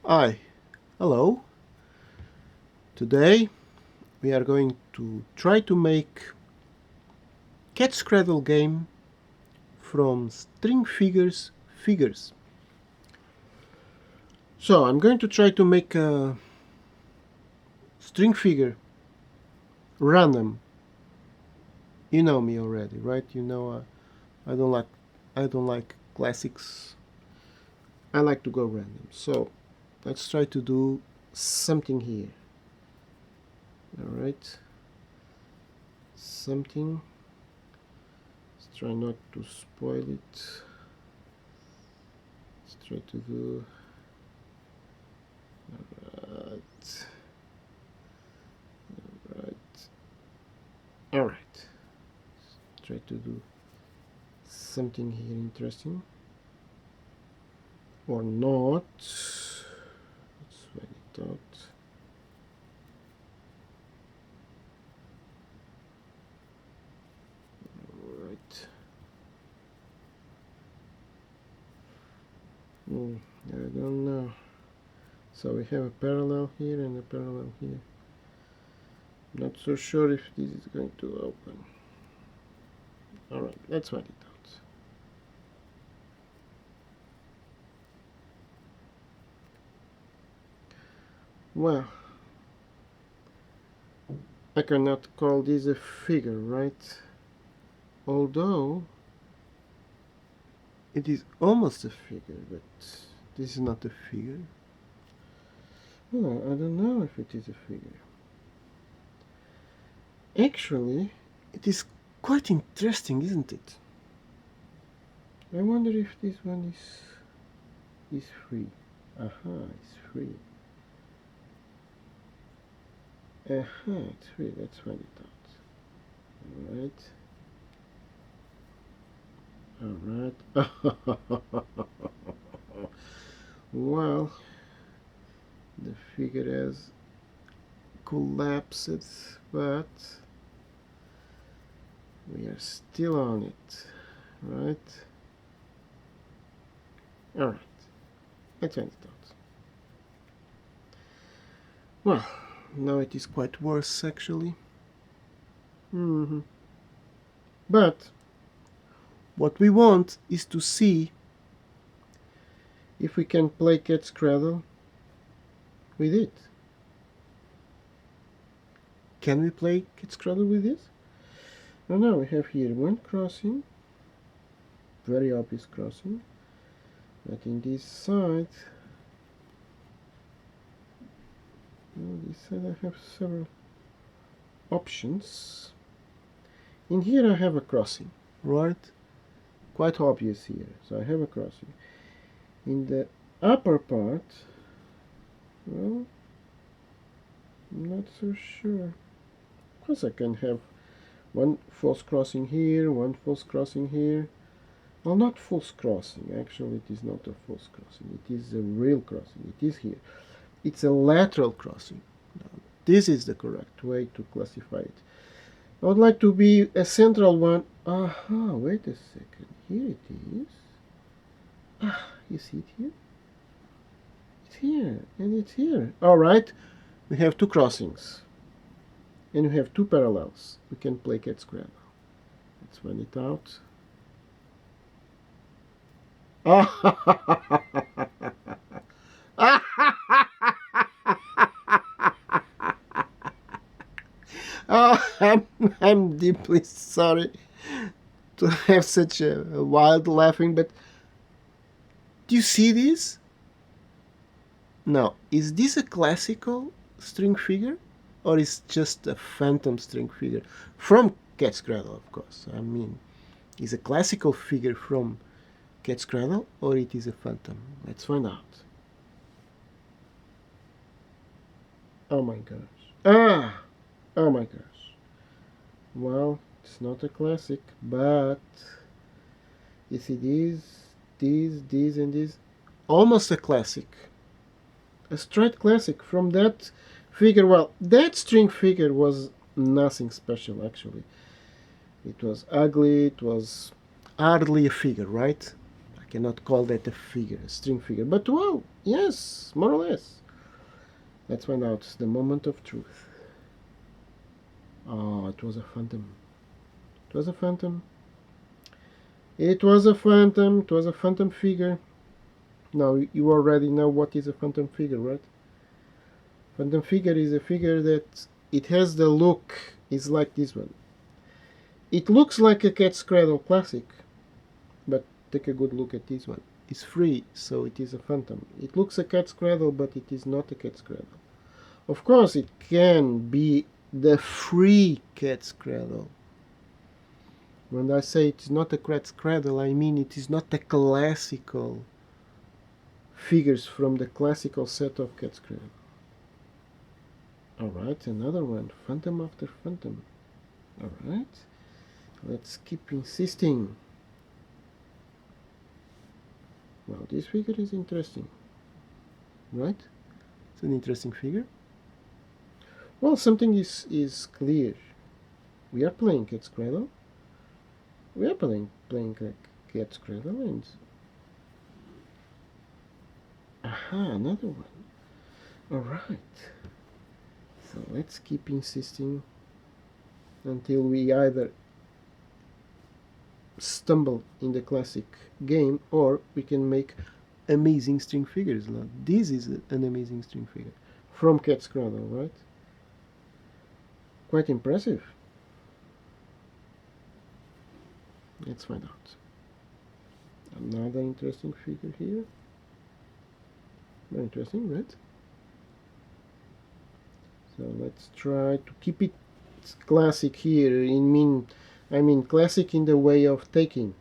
Hi, hello. Today we are going to try to make Cat's Cradle game from string figures. So I'm going to try to make a string figure random. You know me already, right? You know I don't like I don't like classics. I like to go random. So let's try to do something here. All right, something. Let's try not to spoil it. Let's try to do right. Right. All right. Try to do something here interesting or not. Let's find it out. All right. I don't know. So we have a parallel here and a parallel here. Not so sure if this is going to open. All right, let's find it out. Well, I cannot call this a figure, right? Although it is almost a figure, but this is not a figure. Well, I don't know if it is a figure. Actually, it is quite interesting, isn't it? I wonder if this one is free. Aha, it's free. Aha, it's free. Let's find it out. Alright. Well, the figure has collapsed, but we are still on it, right? Alright, let's find it out. Well, now it is quite worse actually. But what we want is to see if we can play Cat's Cradle with it. Can we play Cat's Cradle with this? Now we have here one crossing, very obvious crossing, but in this side, I have several options. In here I have a crossing, right? Quite obvious here, so I have a crossing. In the upper part, well, I'm not so sure. Of course I can have one false crossing here, one false crossing here. Well, not false crossing, actually it is not a false crossing, it is a real crossing, it is here. It's a lateral crossing. Now, this is the correct way to classify it. I would like to be a central one. Aha, wait a second, here it is. Ah, you see it here? It's here, and it's here. Alright, we have two crossings. And we have two parallels. We can play Cat's Cradle. Let's find it out. Oh, I'm deeply sorry to have such a wild laughing, but do you see this? Now, is this a classical string figure? Or is just a phantom string figure? From Cat's Cradle, of course. I mean, is a classical figure from Cat's Cradle, or it is a phantom? Let's find out. Oh my gosh. Ah! Oh my gosh. Well, it's not a classic, but you see these, and these. Almost a classic. A straight classic from that figure. Well, that string figure was nothing special actually. It was ugly, it was hardly a figure, right? I cannot call that a figure, a string figure. But well, yes, more or less. Let's find out the moment of truth. Oh, it was a phantom. It was a phantom. It was a phantom. It was a phantom figure. Now you already know what is a phantom figure, right? Phantom figure is a figure that it has the look is like this one. It looks like a Cat's Cradle classic, but take a good look at this one. It's free, so it is a phantom. It looks a Cat's Cradle, but it is not a Cat's Cradle. Of course, it can be the free Cat's Cradle. When I say it is not a Cat's Cradle, I mean it is not the classical figures from the classical set of Cat's Cradle. Alright, another one. Phantom after phantom. Alright. Let's keep insisting. Well, this figure is interesting. Right? It's an interesting figure. Well, something is clear. We are playing Cat's Cradle. We are playing Cat's Cradle and... Aha, another one. Alright. So let's keep insisting until we either stumble in the classic game or we can make amazing string figures. Now, this is an amazing string figure from Cat's Cradle, right? Quite impressive. Let's find out. Another interesting figure here. Very interesting, right? So let's try to keep it classic here. I mean classic in the way of taking.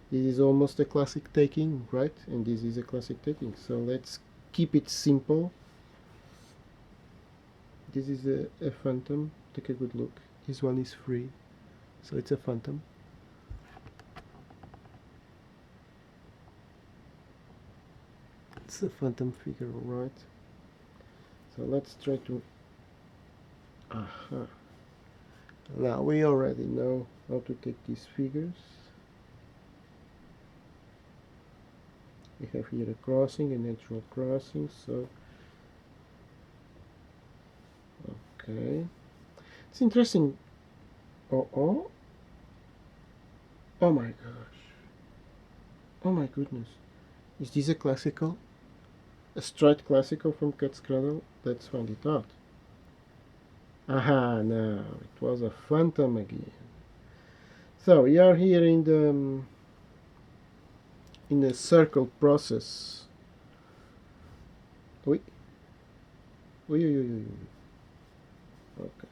This is almost a classic taking, right? And this is a classic taking. So let's keep it simple. This is a phantom. Take a good look. This one is free, so it's a phantom. It's a phantom figure, right? So let's try to... Aha. Now we already know how to take these figures. We have here a crossing, a natural crossing, so... Okay. It's interesting. Oh my gosh. Oh my goodness. Is this a classical? A straight classical from Cat's Cradle? Let's find it out. Aha, now it was a phantom again. So we are here in the circle process. Oui. Oui. Okay.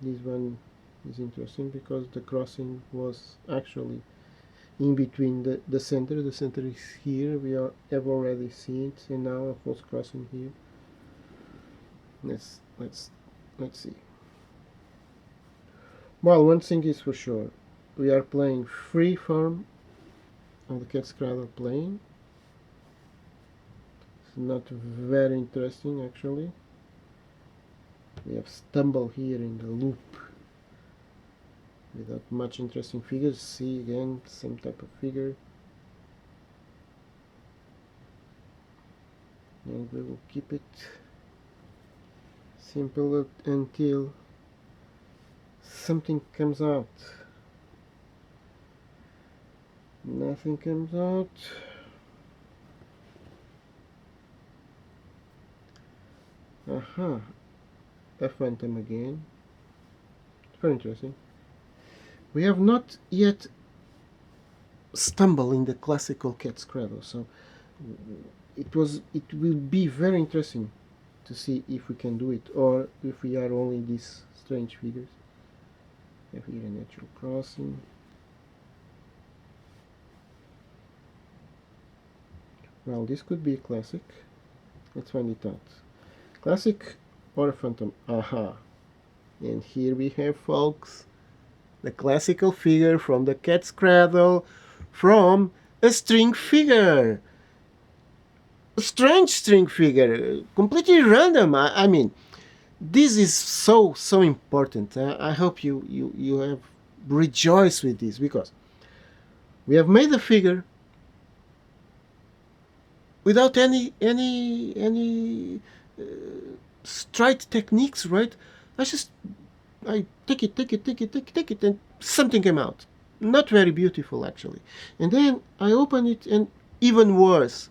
This one is interesting because the crossing was actually in between the center. The center is here. We have already seen it, and now a false crossing here. Let's see. Well, one thing is for sure, we are playing free form of the Cat's Cradle plane. It's not very interesting actually. We have stumble here in the loop without much interesting figures. See again, same type of figure. And we will keep it simple until something comes out. Nothing comes out. Aha, a phantom again. It's very interesting. We have not yet stumbled in the classical Cat's Cradle, so it will be very interesting to see if we can do it or if we are only these strange figures. We have here a natural crossing. Well, this could be a classic. Let's find it out. Classic or a phantom? Aha. And here we have, folks, the classical figure from the Cat's Cradle from a string figure. A strange string figure, completely random. I mean, this is so important. I hope you have rejoiced with this, because We have made a figure without any straight techniques, right? I take it, and something came out. Not very beautiful, actually. And then I open it, and even worse.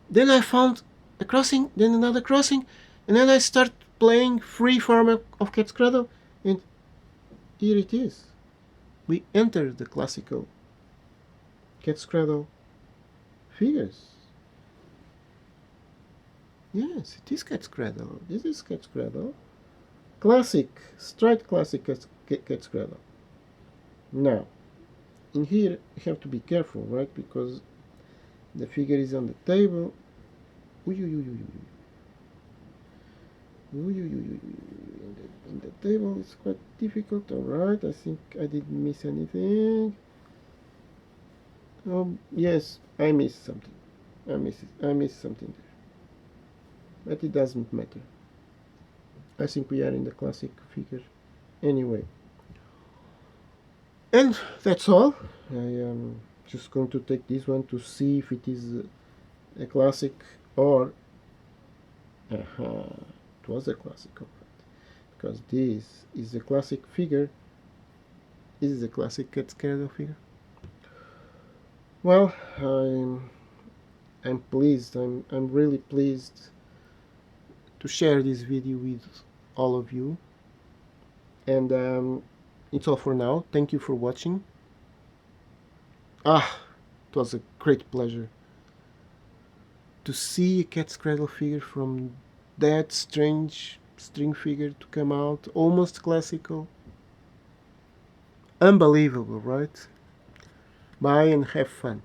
Then I found a crossing, then another crossing, and then I start playing free form of Cat's Cradle, and here it is. We enter the classical Cat's Cradle figures. Yes, it is Cat's Cradle. This is Cat's Cradle. Classic, straight classic Cat's Cradle. Now, in here you have to be careful, right? Because the figure is on the table. And the table is quite difficult. Alright, I think I didn't miss anything. Oh, yes, I missed something. I missed something there. But it doesn't matter. I think we are in the classic figure anyway. And that's all. I am just going to take this one to see if it is a classic or it was a classic, because this is a classic figure. This is a classic Cat Cradle figure. Well, I'm pleased. I'm really pleased to share this video with all of you. And it's all for now. Thank you for watching. It was a great pleasure to see a Cat's Cradle figure from that strange string figure to come out, almost classical. Unbelievable, right? Bye and have fun.